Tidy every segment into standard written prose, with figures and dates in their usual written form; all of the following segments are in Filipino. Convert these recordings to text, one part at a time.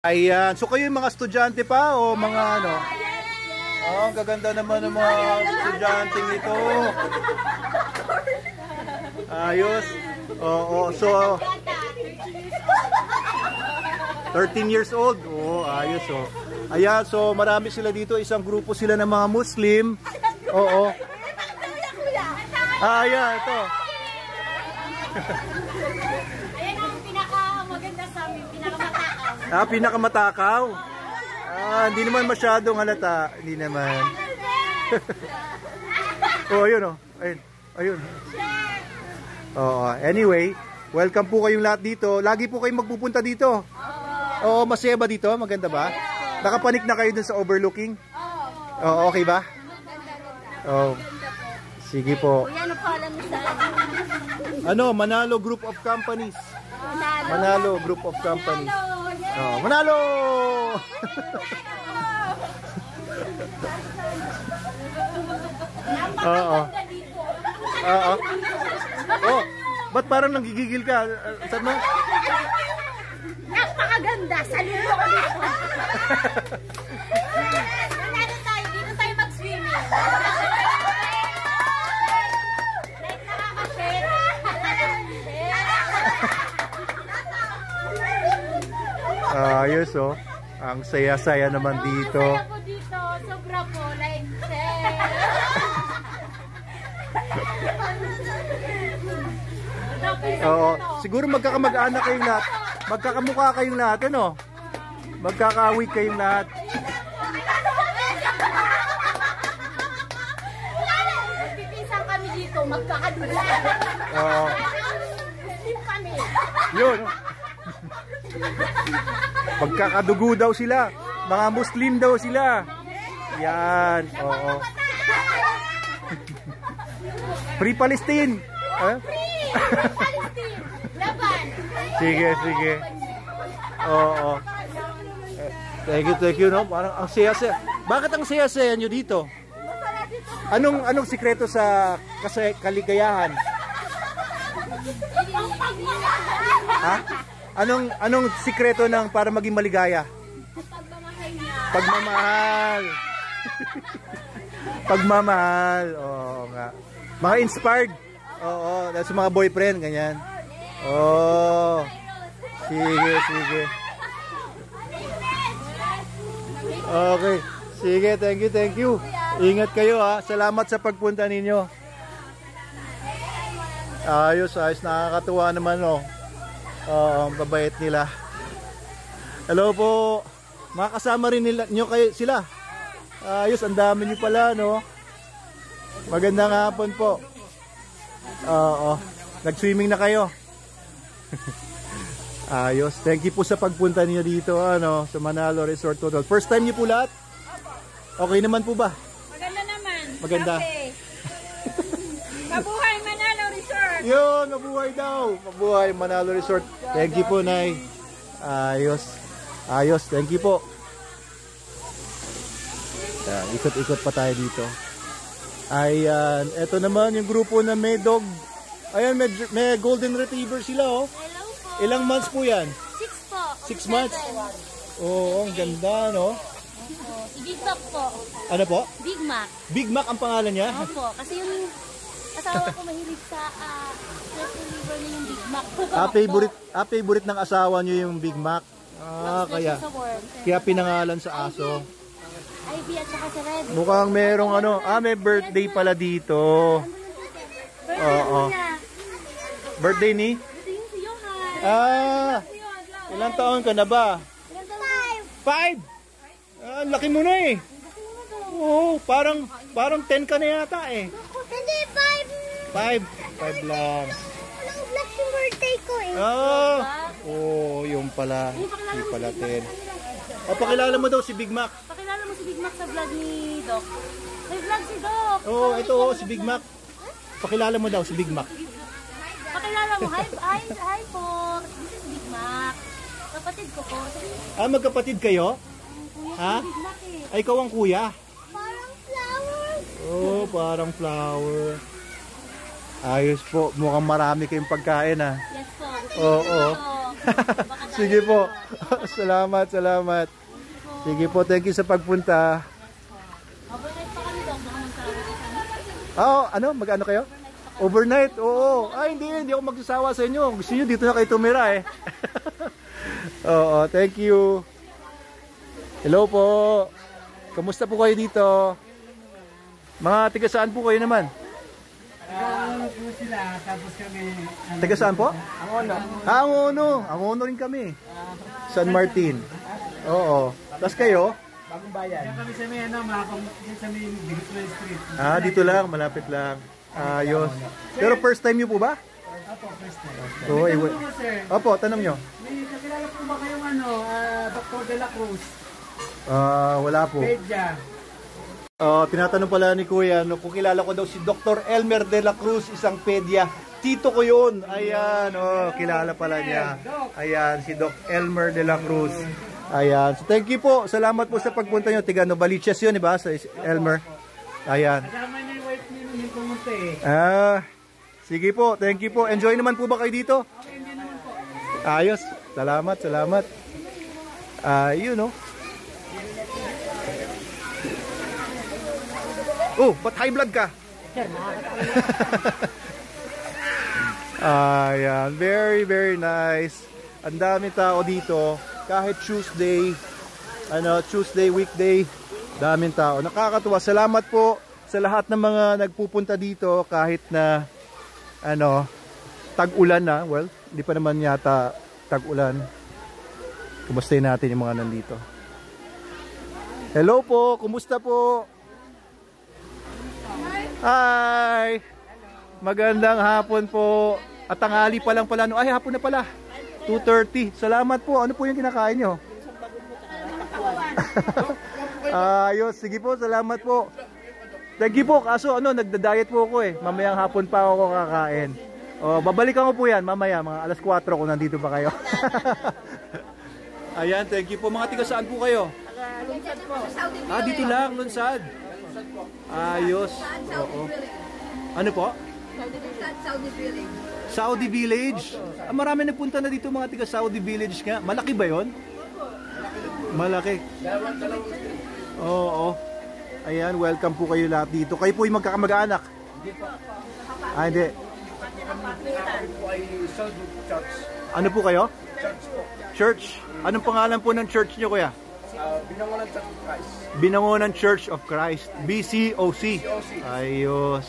Ayan. So kayo yung mga estudyante pa o mga ano? Oh, ang gaganda naman ng mga estudyante nito. Ayos. Oo, so 13 years old. Oh, ayos oh. Ayan, so marami sila dito. Isang grupo sila ng mga Muslim. Oo. Ayan, ito. Ayan ang pinakamaganda sa amin, pinakamatakaw. Ah, pinakamatakaw? Ah, hindi naman masyadong halata. Hindi naman. Oh, ayun oh. Ayun. Ayun. Oh, anyway, welcome po kayong lahat dito. Lagi po kayong magpupunta dito. Oo, masaya ba dito? Maganda ba? Nakapanik na kayo dun sa overlooking? Oo, okay ba? Oh. Sige po. Ano po alam mo sa Ano, Manalo Group of Companies. Manalo Group of Companies. Oh, Manalo! Oo. Oo. Oh, ba't parang nanggigigil ka? Saan mo? napakaganda! Salino ko dito! Nanalo tayo, dito tayo mag-swimming. Like nakaka-share. Ayos oh. Ang saya-saya naman dito. Saya po dito. Sobra po. Like, Oo. Siguro magkakamag-anak kayong lahat. Magkakamukha kayong lahat, ano? Magkakawig kayong lahat. Magpipisang kami dito. Magkakadula. Oo. Muslim kami. Yun. Magkakadugo daw sila. Mga Muslim daw sila. Yan. Oo. Free Palestine. Huh? Palestine. Laban. Sige, sige. Oo. Thank you, no? Parang ang saya-saya. Bakit ang saya-saya nyo dito? Anong sikreto sa kaligayahan? Ha? Anong sikreto ng para maging maligaya? Pagmamahal. Pagmamahal. Oo nga. Mga inspired. Oo, sa mga boyfriend ganyan. Oh. Sige, sige. Okay. Sige, thank you. Ingat kayo ha. Salamat sa pagpunta ninyo. Ayos, nakakatuwa naman oh. Ang babait nila. Hello po. Makakasama rin nyo kayo sila. Ayos, ang dami nyo pala no. Magandang hapon po. Oo. Nag-swimming na kayo. Ayos. Thank you po sa pagpunta niyo dito ano, sa Manalo Resort Hotel. First time niyo po lahat? Okay naman po ba? Maganda naman. Maganda. Mabuhay Manalo Resort. Yun, mabuhay daw. Mabuhay Manalo Resort. Thank you po, Nay. Ayos. Ayos. Thank you po. Ikot-ikot pa tayo dito. Ayan. Ito naman yung grupo na may dog. Ayan, may golden retriever sila oh. Hello po. Ilang months po yan? 6 po. 6 months? Oo, ang ganda no? Si Big Mac po. Ano po? Big Mac. Big Mac ang pangalan niya? Opo. Kasi yung asawa ko mahilig sa retriever niya yung Big Mac. Favorite ng asawa niyo yung Big Mac? Kaya pinangalan sa aso. Ivy at saka sa Red. Mukhang merong ano, may birthday pala dito. Oo. Birthday ni? Ito yung si Johan. Ilang taon ka na ba? 5. Laki mo na eh. Oo, parang 10 ka na yata eh. Hindi, 5 lang. Walang vlog yung birthday ko eh. Yung pala. Yung pala 10. Pakilala mo daw si Big Mac. Pakilala mo si Big Mac sa vlog ni Doc. May vlog si Doc. Ito si Big Mac. Pakilala mo daw si Big Mac. Pakilala mo. Hi po. This is Big Mac. Kapatid ko po. Magkapatid kayo? Ha? Big Mac eh. Ay, ikaw ang kuya? Parang flowers. Parang flower. Ayos po. Mukhang marami kayong pagkain ah. Yes po. Oo. Sige po. Salamat, salamat. Sige po, thank you sa pagpunta. Overnight pa kami daw, baka magsawa. Ah, ano? Mag-ano kayo? Overnight? Oo. Ay, hindi ako magsasawa sa inyo. Gusto niyo dito na kayo tumira eh. Oo, thank you. Hello po. Kamusta po kayo dito? Mga tiga saan po kayo naman? Po sila, tapos kami... Taga saan po? Angono. Ah, Angono rin kami. San Martin. Oo. Tapos kayo? Bagong bayan. Kaya kami sa may sa may Digitwell Street. Ah, dito lang. Malapit lang. Ayos. Pero first time nyo po ba? Opo, first time. Oo, May tanong po, sir. Opo, tanong nyo. May nakilala po ba kayong Dr. De La Cruz? Wala po. Pedya. Tinatanong pala ni Kuya, no, kung kilala ko daw si Dr. Elmer de la Cruz, isang pedya. Tito ko yun. Ayan, kilala pala niya. Ayan, si Doc Elmer de la Cruz. Ayan. So, thank you po. Salamat po sa pagpunta nyo. Tiga Novaliches yun, diba? Sa Elmer. Ayan. Kasama niya yung wife niyo yung pumunta eh. Sige po. Thank you po. Enjoy naman po ba kayo dito? Okay, hindi naman po. Ayos. Salamat, salamat. Yun, no? Oh, ba't high blood ka? Ayan, very very nice. Ang dami tao dito. Kahit Tuesday, Tuesday weekday, daming tao. Nakakatuwa. Salamat po sa lahat ng mga nagpupunta dito kahit na tag-ulan na. Well, hindi pa naman yata tag-ulan. Kumustahin natin yung mga nandito. Hello po, kumusta po? Hi! Magandang hapon po. At tanghali pa lang pala. Ay, hapon na pala. 2:30. Salamat po. Ano po yung kinakain nyo? Ayos. Sige po, salamat po. Thank you po. Kaso nagda-diet po ako eh. Mamayang hapon pa ako kakain. Babalikan ko po yan mamaya. Mga alas 4 kung nandito pa kayo. Ayan, thank you po. Mga tiga saan po kayo? Lunsad po. Dito lang, Lunsad. Ayos. Oo. Ano po? Saudi Village. Saudi Village. Marami nagpunta na dito mga tiga Saudi Village nga. Malaki ba 'yon? Malaki. Oo. Ayan, welcome po kayo lahat dito. Kayo po yung magkakamag-anak. Hindi. Ano po kayo? Church. Anong pangalan po ng church niyo, kuya? Binangonan Church of Christ. Binangonan Church of Christ. BCOC. Ayos.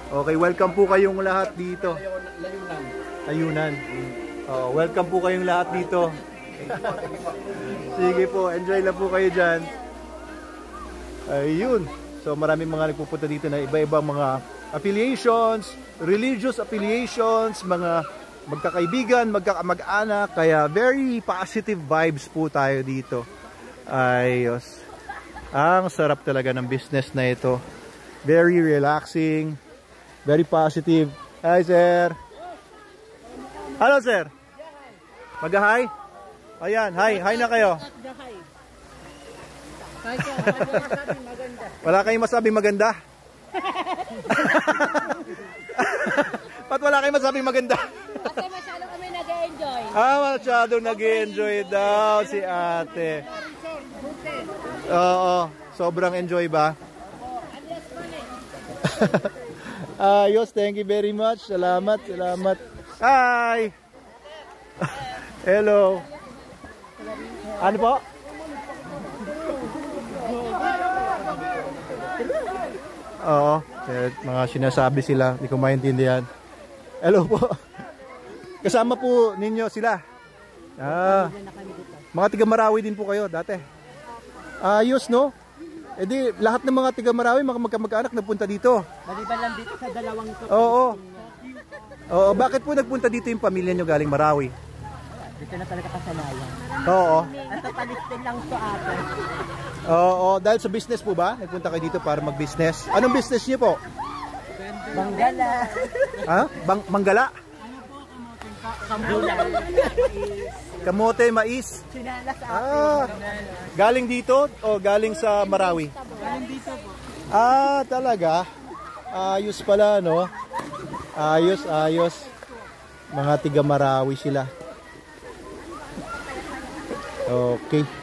Okay, welcome po kayong lahat dito. Layunan. Welcome po kayong lahat dito. Sige po, enjoy lang po kayo dyan. Ayun. So maraming mga nagpupunta dito na iba-ibang mga affiliations, religious affiliations, mga magkakaibigan, magkakamag-anak. Kaya very positive vibes po tayo dito. Ayos. Ang sarap talaga ng business na ito. Very relaxing. Very positive. Hi, sir. Hello, sir. Mag-hi? Ayan, hi. Hi na kayo. Wala kayong masabing maganda? Ba't wala kayong masabing maganda? Kasi masyado kami nag-enjoy. Masyadong nag-enjoy daw si ate. Oo, sobrang enjoy ba? Ayos, thank you very much. Salamat, salamat. Hi! Hello. Ano po? Oo, mga sinasabi sila, hindi ko maintindihan. Hello po. Kasama po ninyo sila. Mga tiga Marawi din po kayo dati. Ayos, no? E di, lahat ng mga tiga Marawi, mga magkamag-anak nagpunta dito. Maliban lang dito sa dalawang Oo. Oo, bakit po nagpunta dito yung pamilya nyo galing Marawi? Dito na talaga kasanayan. Oo. Ito palistin lang to ate. Oo, dahil sa business po ba? Nagpunta kayo dito para mag-business. Anong business niyo po? Manggala. Manggala? Kamulan. Kamote, mais? Sinalas ate. Galing dito o galing sa Marawi? Galing dito po. Talaga? Ayos pala, no? Ayos, ayos. Mga tiga Marawi sila. Okay.